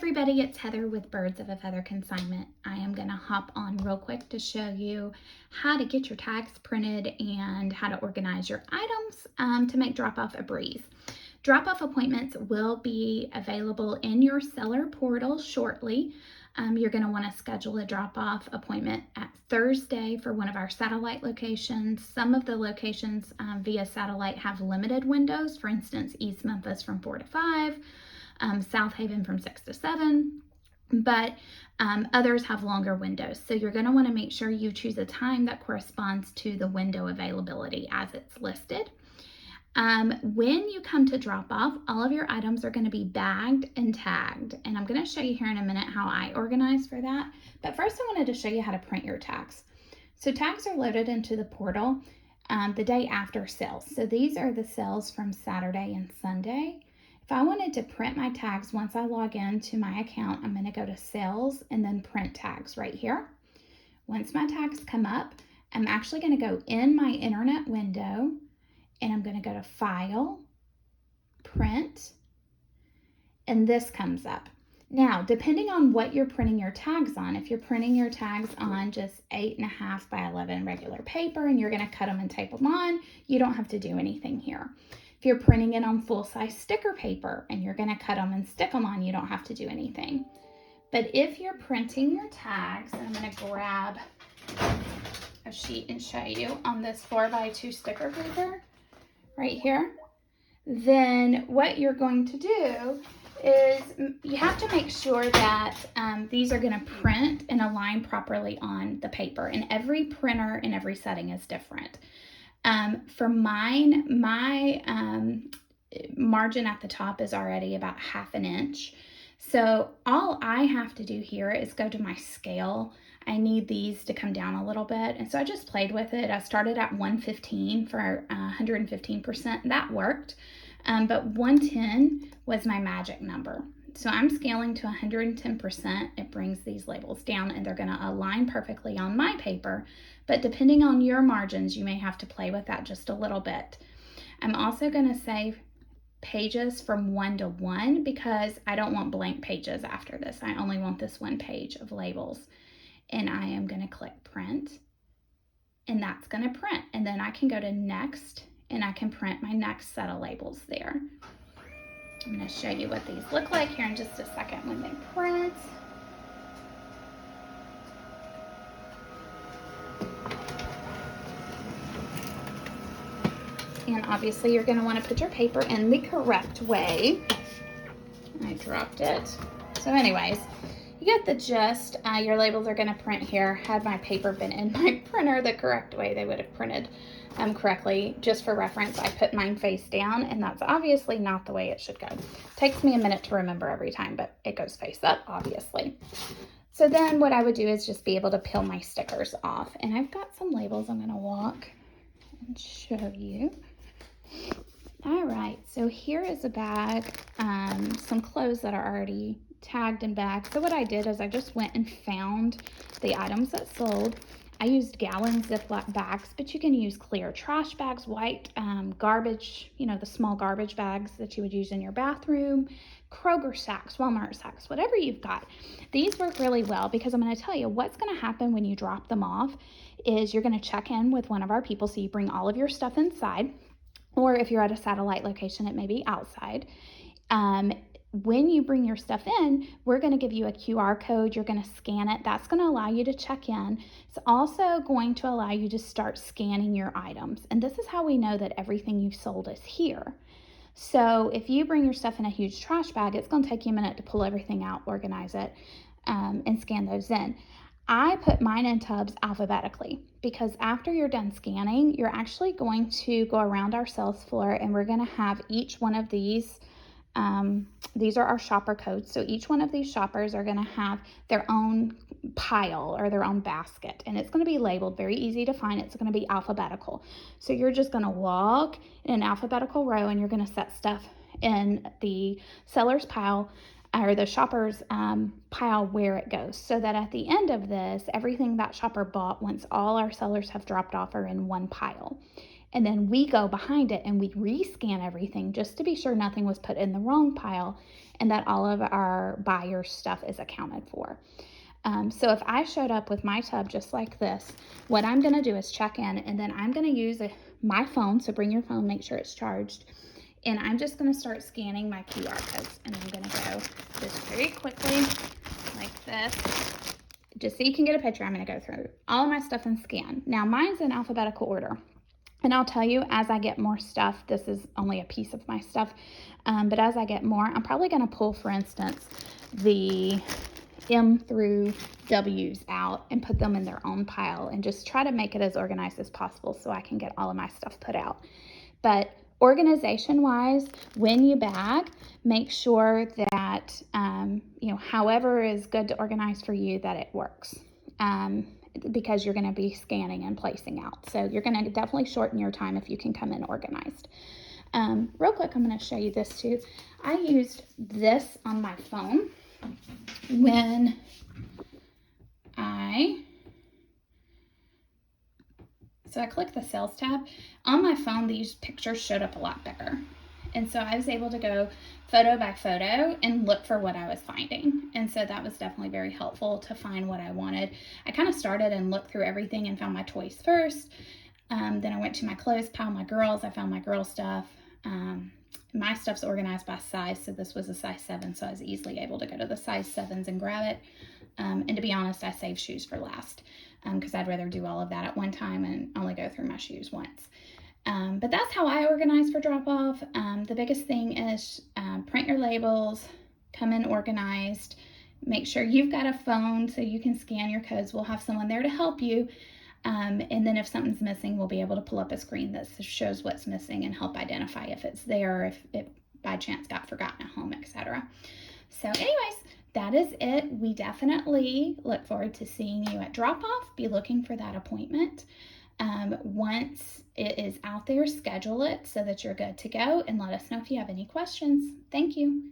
everybody, it's Heather with Birds of a Feather Consignment. I am going to hop on real quick to show you how to get your tags printed and how to organize your items to make drop-off a breeze. Drop-off appointments will be available in your seller portal shortly. You're going to want to schedule a drop-off appointment at Thursday for one of our satellite locations. Some of the locations via satellite have limited windows. For instance, East Memphis from 4 to 5. South Haven from 6 to 7, but others have longer windows. So you're going to want to make sure you choose a time that corresponds to the window availability as it's listed. When you come to drop off, all of your items are going to be bagged and tagged, and I'm going to show you here in a minute how I organize for that. But first I wanted to show you how to print your tags. So tags are loaded into the portal the day after sales. So these are the sales from Saturday and Sunday. If I wanted to print my tags once I log into my account, I'm going to go to sales and then print tags right here. Once my tags come up, I'm actually going to go in my internet window and I'm going to go to file, print, and this comes up. Now, depending on what you're printing your tags on, if you're printing your tags on just 8.5 by 11 regular paper and you're going to cut them and tape them on, you don't have to do anything here. If you're printing it on full-size sticker paper and you're going to cut them and stick them on, you don't have to do anything. But if you're printing your tags, and I'm going to grab a sheet and show you on this 4x2 sticker paper right here, then what you're going to do is you have to make sure that these are going to print and align properly on the paper, and every printer in every setting is different. For mine, my margin at the top is already about 1/2 inch. So all I have to do here is go to my scale. I need these to come down a little bit. And so I just played with it. I started at 115 for 115%. That worked. But 110 was my magic number. So I'm scaling to 110%. It brings these labels down and they're going to align perfectly on my paper. But depending on your margins, you may have to play with that just a little bit. I'm also going to save pages from 1 to 1 because I don't want blank pages after this. I only want this one page of labels. And I am going to click print, and that's going to print. And then I can go to next and I can print my next set of labels there. I'm going to show you what these look like here in just a second when they print. And obviously you're going to want to put your paper in the correct way. I dropped it. So anyways, you get the gist. Your labels are going to print here. Had my paper been in my printer the correct way, they would have printed correctly. Just for reference, I put mine face down, and that's obviously not the way it should go. Takes me a minute to remember every time, but it goes face up, obviously. So then what I would do is just be able to peel my stickers off. And I've got some labels I'm going to walk and show you. All right, so here is a bag, some clothes that are already tagged and bagged. So what I did is I just went and found the items that sold. I used gallon Ziploc bags, but you can use clear trash bags, white garbage, you know, the small garbage bags that you would use in your bathroom, Kroger sacks, Walmart sacks, whatever you've got. These work really well because I'm going to tell you what's going to happen when you drop them off is you're going to check in with one of our people. So you bring all of your stuff inside, or if you're at a satellite location, it may be outside. When you bring your stuff in, we're going to give you a QR code. You're going to scan it. That's going to allow you to check in. It's also going to allow you to start scanning your items. And this is how we know that everything you sold is here. So if you bring your stuff in a huge trash bag, it's going to take you a minute to pull everything out, organize it, and scan those in. I put mine in tubs alphabetically because after you're done scanning, you're actually going to go around our sales floor and we're going to have each one of these are our shopper codes. So each one of these shoppers are going to have their own pile or their own basket, and it's going to be labeled very easy to find. It's going to be alphabetical. So you're just going to walk in an alphabetical row and you're going to set stuff in the seller's pile or the shopper's pile where it goes, so that at the end of this, everything that shopper bought once all our sellers have dropped off are in one pile. And then we go behind it and we rescan everything just to be sure nothing was put in the wrong pile and that all of our buyer's stuff is accounted for. So if I showed up with my tub just like this, what I'm going to do is check in, and then I'm going to use my phone. So bring your phone, make sure it's charged. And I'm just going to start scanning my QR codes, and I'm going to go just very quickly like this. Just so you can get a picture, I'm going to go through all of my stuff and scan. Now mine's in alphabetical order. And I'll tell you, as I get more stuff, this is only a piece of my stuff, but as I get more, I'm probably going to pull, for instance, the M through W's out and put them in their own pile and just try to make it as organized as possible so I can get all of my stuff put out. But organization wise, when you bag, make sure that, however is good to organize for you, that it works. Because you're going to be scanning and placing out. So you're going to definitely shorten your time if you can come in organized. Real quick, I'm going to show you this too. I used this on my phone when I clicked the sales tab. On my phone, these pictures showed up a lot bigger. And so I was able to go photo by photo and look for what I was finding. And so that was definitely very helpful to find what I wanted. I kind of started and looked through everything and found my toys first. Then I went to my clothes pile, my girls. I found my girl stuff. My stuff's organized by size. So this was a size 7. So I was easily able to go to the size 7s and grab it. And to be honest, I saved shoes for last because I'd rather do all of that at one time and only go through my shoes once. But that's how I organize for drop-off. The biggest thing is print your labels, come in organized, make sure you've got a phone so you can scan your codes. We'll have someone there to help you. And then if something's missing, we'll be able to pull up a screen that shows what's missing and help identify if it's there, if it by chance got forgotten at home, etc. So anyways, that is it. We definitely look forward to seeing you at drop-off. Be looking for that appointment. Once it is out there, schedule it so that you're good to go, and let us know if you have any questions. Thank you.